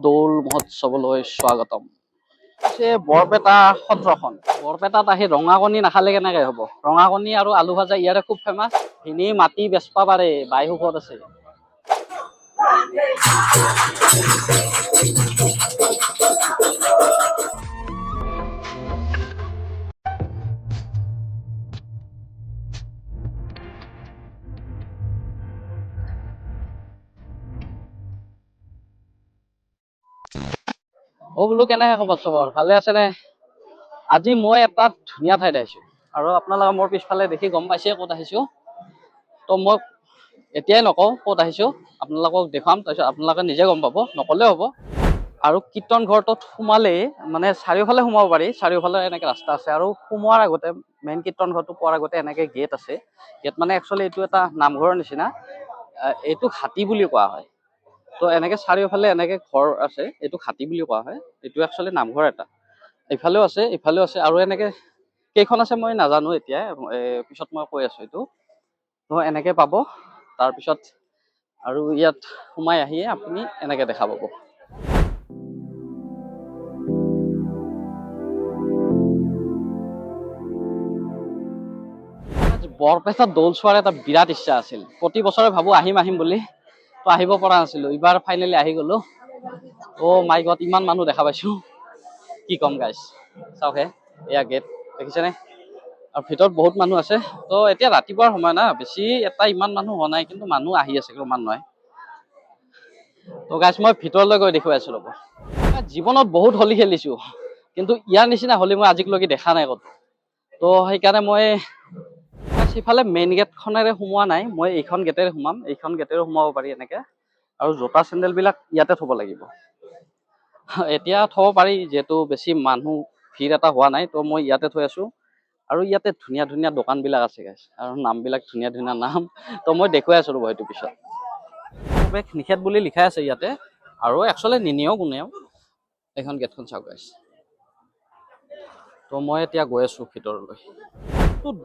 দৌল মহোৎসৱলৈ স্বাগতম। বৰপেটা সত্ৰখন, বৰপেটাত আহি ৰঙাকণী নাখালে কেনেকে হ'ব? ৰঙাকণী আৰু আলু ভাজা ইয়াৰে খুব ফেমাছ। ভিনি মাটি বেচবা পাৰে, বাই সুখত আছে। বোলো কেনেকে খবৰ চবৰ? ভালে আছে নে? আজি মই এটা ধুনীয়া ঠাইত আহিছো আৰু আপোনালোকে মোৰ পিছফালে দেখি গম পাইছে ক'ত আহিছো। তো মই এতিয়াই নকওঁ ক'ত আহিছো, আপোনালোকক দেখুৱাম, তাৰপিছত আপোনালোকে নিজে গম পাব, নকলেও হ'ব। আৰু কীৰ্তন ঘৰটোত সোমালেই মানে চাৰিওফালে সোমাব পাৰি, চাৰিওফালে এনেকে ৰাস্তা আছে। আৰু সোমোৱাৰ আগতে মেইন কীৰ্তন ঘৰটো পোৱাৰ আগতে এনেকে গেট আছে। গেট মানে একচুৱেলি এইটো এটা নামঘৰৰ নিচিনা, এইটো হাতী বুলি কোৱা হয়। তো এনেকে চাৰিওফালে এনেকে ঘৰ আছে, এইটো হাতী বুলি কোৱা হয়। এইটো একচুৱেলি নামঘৰ এটা। ইফালেও আছে, ইফালেও আছে, আৰু এনেকে কেইখন আছে মই নাজানো এতিয়া, পিছত মই কৈ আছো এইটো। তো এনেকে পাব। তাৰপিছত আৰু ইয়াত সোমাই আহিয়ে আপুনি এনেকে দেখা পাব। বৰপেটাত দৌল চোৱাৰ এটা বিৰাট ইচ্ছা আছিল। প্ৰতি বছৰে ভাবো আহিম আহিম বুলি, তো আহিব পৰা নাছিলো। এইবাৰ ফাইনেলি আহি গলো। মাই গড, ইমান মানুহ দেখা পাইছো, কি কম গাইছ। চাওকহে, এয়া গেট দেখিছেনে? আৰু ভিতৰত বহুত মানুহ আছে। তো এতিয়া ৰাতিপুৱাৰ সময় না, বেছি এটা ইমান মানুহ হোৱা নাই, কিন্তু মানুহ আহি আছে ক্ৰমান্বয়ে। তো গাইছ মই ভিতৰলৈ গৈ দেখুৱাই আছো ৰ'ব। জীৱনত বহুত হোলী খেলিছো, কিন্তু ইয়াৰ নিচিনা হোলী মই আজিলৈকে দেখা নাই ক'তো। তো সেইকাৰণে মই সিফালে মেইন গেটখনেৰে সোমোৱা নাই, মই এইখন গেটেৰে সোমাম। এইখন গেটেৰে সোমাব পাৰি এনেকে। আৰু জোতা চেণ্ডেল বিলাক ইয়াতে থব লাগিব। এতিয়া থব পাৰি, যিহেতু বেছি মানুহ ভিৰ এটা হোৱা নাই, তো মই ইয়াতে থৈ আছো। আৰু ইয়াতে ধুনীয়া ধুনীয়া দোকান বিলাক আছে গাইছ, আৰু নাম বিলাক ধুনীয়া ধুনীয়া নাম। তো মই দেখুৱাই আছো ৰ'ব এইটো পিছত। প্ৰৱেশ নিষেধ বুলি লিখাই আছে ইয়াতে, আৰু একচুৱেলি নিনিয়েও কোনেও। এইখন গেটখন চাওক গাইছ। তো মই এতিয়া গৈ আছো ভিতৰলৈ।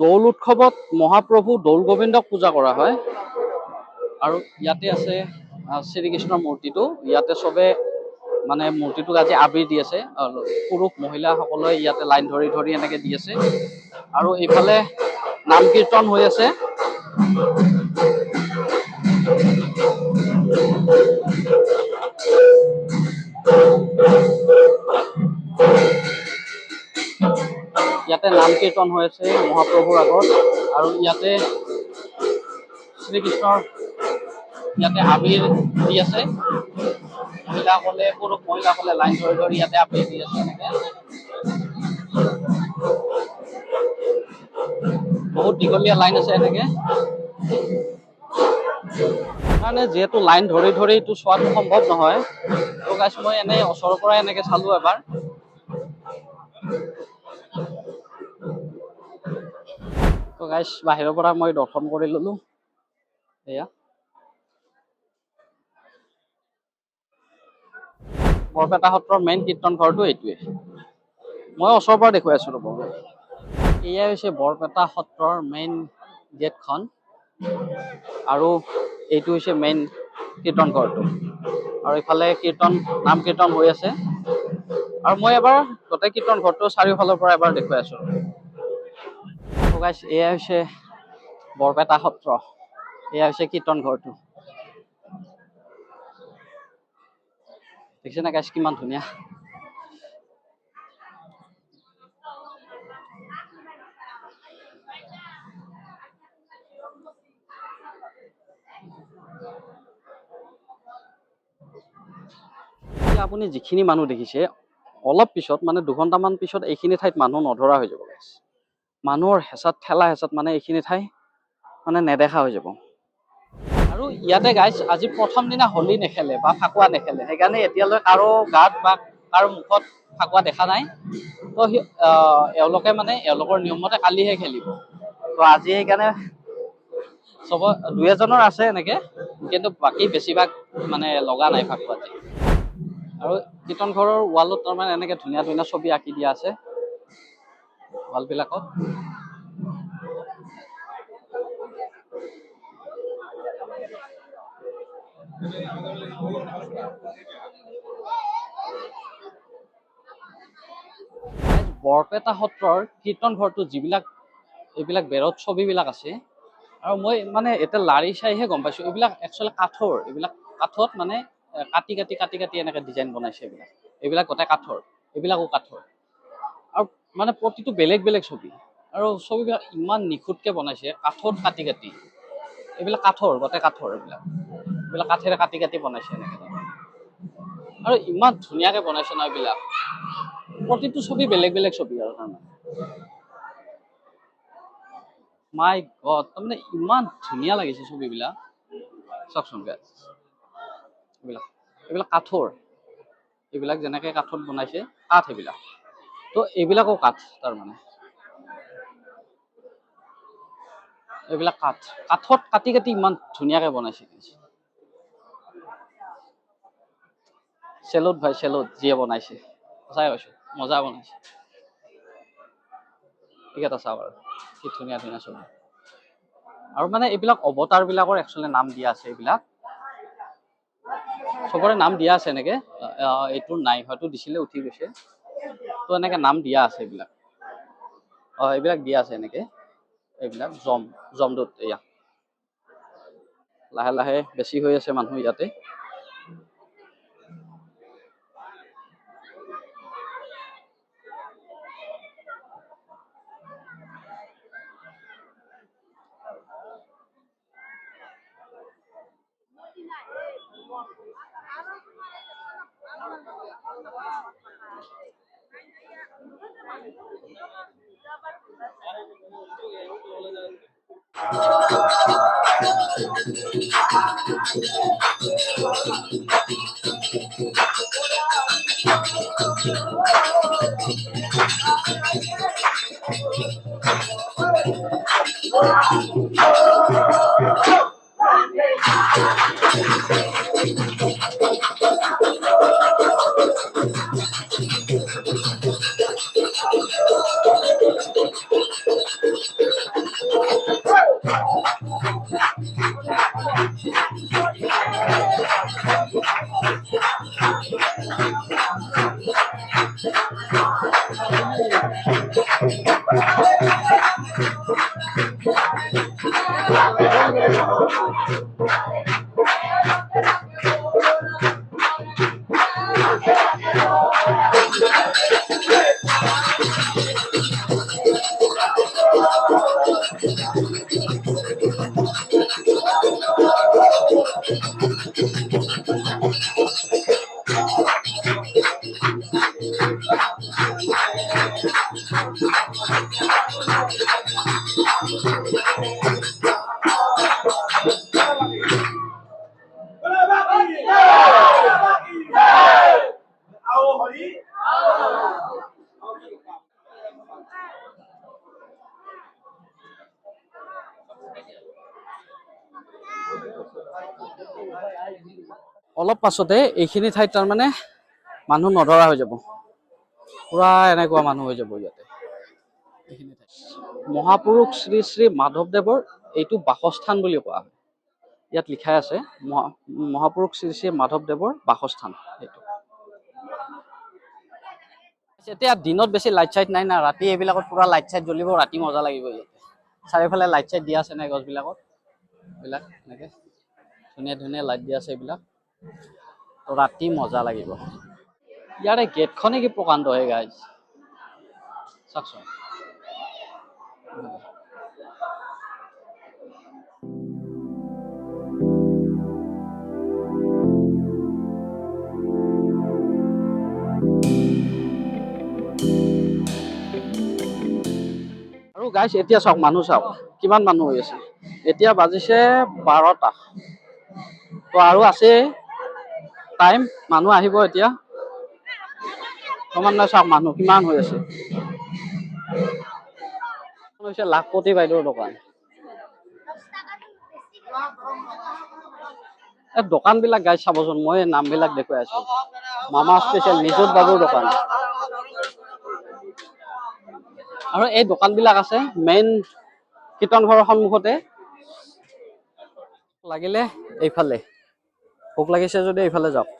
দৌল উৎসৱত মহাপ্ৰভু দৌল গোবিন্দক পূজা কৰা হয়। আৰু ইয়াতে আছে শ্ৰীকৃষ্ণৰ মূৰ্তিটো। ইয়াতে চবে মানে মূৰ্তিটোক আজি আবিৰ দি আছে। পুৰুষ মহিলা সকলোৱে ইয়াতে লাইন ধৰি ধৰি এনেকে দি আছে। আৰু এইফালে নাম কীৰ্তন হৈ আছে। ইয়াতে নাম কীৰ্তন হৈ আছে মহাপ্ৰভুৰ আগত। আৰু ইয়াতে শ্ৰীকৃষ্ণৰ ইয়াতে আবিৰ দি আছে। মহিলাসকলে, পুৰুষ মহিলাসকলে লাইন ধৰি ধৰি ইয়াতে আবিৰ দি আছে এনেকে। বহুত দীঘলীয়া লাইন আছে এনেকে। মানে যিহেতু লাইন ধৰি ধৰি এইটো চোৱাটো সম্ভৱ নহয়, তো গাইছ মই এনেই ওচৰৰ পৰা এনেকে চালো এবাৰ। তো গাইছ বাহিৰৰ পৰা মই দৰ্শন কৰি ললো। এয়া বৰপেটা সত্ৰৰ মেইন কীৰ্তন ঘৰটো এইটোৱে। মই ওচৰৰ পৰা দেখুৱাই আছো ৰ'ব। এয়াই হৈছে বৰপেটা সত্ৰৰ মেইন গেটখন। আৰু এইটো হৈছে মেইন কীৰ্তন ঘৰটো। আৰু ইফালে নাম কীৰ্তন হৈ আছে। আৰু মই এবাৰ গোটেই কীৰ্তন ঘৰটো চাৰিওফালৰ পৰা এবাৰ দেখুৱাই আছো। তো গাইছ এয়া হৈছে বৰপেটা সত্ৰ, এয়া হৈছে কীৰ্তন ঘৰটো। দেখিছে না গাইছ কিমান ধুনীয়া। আপুনি যিখিনি মানুহ দেখিছে, অলপ পিছত মানে দুঘন্টামান পিছত এইখিনি ঠাইত মানুহ নধৰা হৈ যাব। মানুহৰ হেঁচাত, ঠেলা হেঁচাত মানে এইখিনি ঠাই মানে নেদেখা হৈ যাব। আৰু ইয়াতে গাইছ আজি প্ৰথম দিনা হোলী নেখেলে বা ফাকুৱা নেখেলে, সেইকাৰণে এতিয়ালৈ কাৰো গাত বা কাৰো মুখত ফাকুৱা দেখা নাই। তো এওঁলোকে মানে এওঁলোকৰ নিয়মমতে কালিহে খেলিব। তো আজি সেইকাৰণে দুই এজনৰ আছে এনেকে, কিন্তু বাকী বেছিভাগ মানে লগা নাই ফাকুৱা। আৰু কীৰ্তন ঘৰৰ ৱালত তাৰমানে এনেকে ধুনীয়া ধুনীয়া ছবি আঁকি দিয়া আছে ৱাল বিলাকত। বৰপেটা সত্ৰৰ কীৰ্তন ঘৰটো যিবিলাক এইবিলাক বেৰত ছবিবিলাক আছে, আৰু মই মানে এতিয়া লাৰি চাইহে গম পাইছোঁ এইবিলাক একচুৱেলি কাঠৰ, এইবিলাক কাঠত মানে কাটি কাটি কাটি কাটি এনেকৈ ডিজাইন বনাইছে। এইবিলাক গোটেই কাঠৰ, এইবিলাকো কাঠৰ, আৰু মানে প্ৰতিটো বেলেগ বেলেগ ছবি, আৰু ছবিবিলাক ইমান নিখুঁতকৈ বনাইছে কাঠত কাটি কাটি। এইবিলাক কাঠৰ, গোটেই কাঠৰ, এইবিলাক কাঠেৰে কাটি কাটি বনাইছে এনেকৈ, আৰু ইমান ধুনীয়াকৈ বনাইছে ন এইবিলাক। প্ৰতিটো ছবি বেলেগ বেলেগ ছবি আৰু তাৰমানে মাই গড, তাৰমানে ইমান ধুনীয়া লাগিছে ছবিবিলাক। চাওকচোন গাইজ, এইবিলাক এইবিলাক কাঠৰ, এইবিলাক যেনেকৈ কাঠত বনাইছে কাঠ এইবিলাক, তো এইবিলাকো কাঠ, তাৰমানে এইবিলাক কাঠ, কাঠত কাটি কাটি ইমান ধুনীয়াকৈ বনাইছে। চেলুট ভাই, চেলুট যিয়ে বনাইছে, সঁচাই কৈছোঁ মজা বনাইছে। ঠিক এটা চাওক আৰু কি ধুনীয়া ধুনীয়া ছবি, আৰু মানে এইবিলাক অৱতাৰ বিলাকৰ একচুৱেলি নাম দিয়া আছে, এইবিলাক চবৰে নাম দিয়া আছে এনেকে। এইটোৰ নাই, হয়তো দিছিলে উঠি গৈছে, তো এনেকে নাম দিয়া আছে এইবিলাক। এইবিলাক দিয়া আছে এনেকে, এইবিলাক জমদূত। এয়া লাহে লাহে বেছি হৈ আছে মানুহ ইয়াতে। অলপ পাছতে এইখিনি ঠাইত তাৰমানে মানুহ নধৰা হৈ যাব, পুৰা এনেকুৱা মানুহ হৈ যাব ইয়াতে। মহাপুৰুষ শ্ৰী শ্ৰী মাধৱদেৱৰ এইটো বাসস্থান বুলি কোৱা হয়। ইয়াত লিখাই আছে মহাপুৰুষ শ্ৰী শ্ৰী মাধৱদেৱৰ বাসস্থান। এইটো এতিয়া দিনত বেছি লাইট চাইট নাই না, ৰাতি এইবিলাকত পুৰা লাইট চাইট জ্বলিব, ৰাতি মজা লাগিব ইয়াতে। চাৰিওফালে লাইট চাইট দিয়া আছে নাই, গছবিলাকত এইবিলাক এনেকে ধুনীয়া ধুনীয়া লাইট দিয়া আছে, এইবিলাক ৰাতি মজা লাগিব। ইয়াৰে গেটখনে কি প্ৰকাণ্ড হে গাইজ, চাওকচোন। আৰু গাইজ এতিয়া চাওক, মানুহ চাওক কিমান মানুহ হৈ আছে। এতিয়া বাজিছে 12টা, তো আৰু আছে টাইম, মানুহ আহিব এতিয়া। ক্ৰমান্বয়ে চাওক মানুহ কিমান হৈ আছে। হৈছে লাখপতি বাইদেউৰ দোকান। এই দোকান বিলাক গাইজ চাবচোন, মই নাম বিলাক দেখুৱাই আছো। মামা স্পেচিয়েল, নিযুত বাবুৰ দোকান। আৰু এই দোকান বিলাক আছে মেইন কীৰ্তন ঘৰৰ সন্মুখতে। লাগিলে এইফালে, ভোক লাগিছে যদি এইফালে যাওক।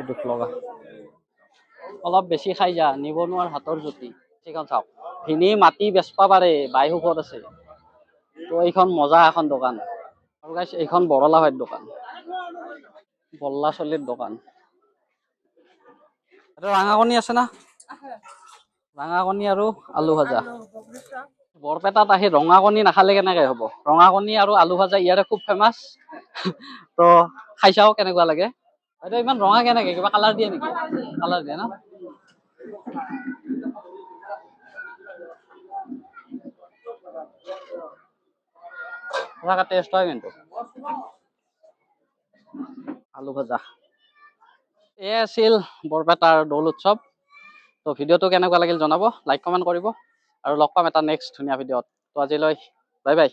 দুখ লগা অলপ বেছি খাই যা, নিবনুৱাৰ হাতৰ জুতি। সেইখন চাওক, ভিনি মাটি বেচবা পাৰে, বাই সুখত আছে। তো এইখন মজা এখন দোকান। আৰু গাইছ এইখন বৰলা ভাইৰ দোকান, বল্লা চলিৰ দোকান। এইটো ৰঙা কণী আছে না? ৰঙা কণী আৰু আলু ভাজা। বৰপেটাত আহি ৰঙা কণী নাখালে কেনেকে হ'ব? ৰঙা কণী আৰু আলু ভাজা ইয়াৰে খুব ফেমাছ। তো খাই চাও কেনেকুৱা লাগে। এইটো ইমান ৰঙা কেনেকে? কিবা কালাৰ দিয়ে নেকি? কালাৰ দিয়ে না? সঁচাকে টেষ্ট হয় কিন্তু। আলু ভাজা। এই আছিল বৰপেটাৰ দৌল উৎসৱ। তো ভিডিঅ'টো কেনেকুৱা লাগিল জনাব, লাইক কমেণ্ট কৰিব আৰু লগ পাম এটা নেক্সট ধুনীয়া ভিডিঅ'ত। তো আজিলৈ বাই বাই।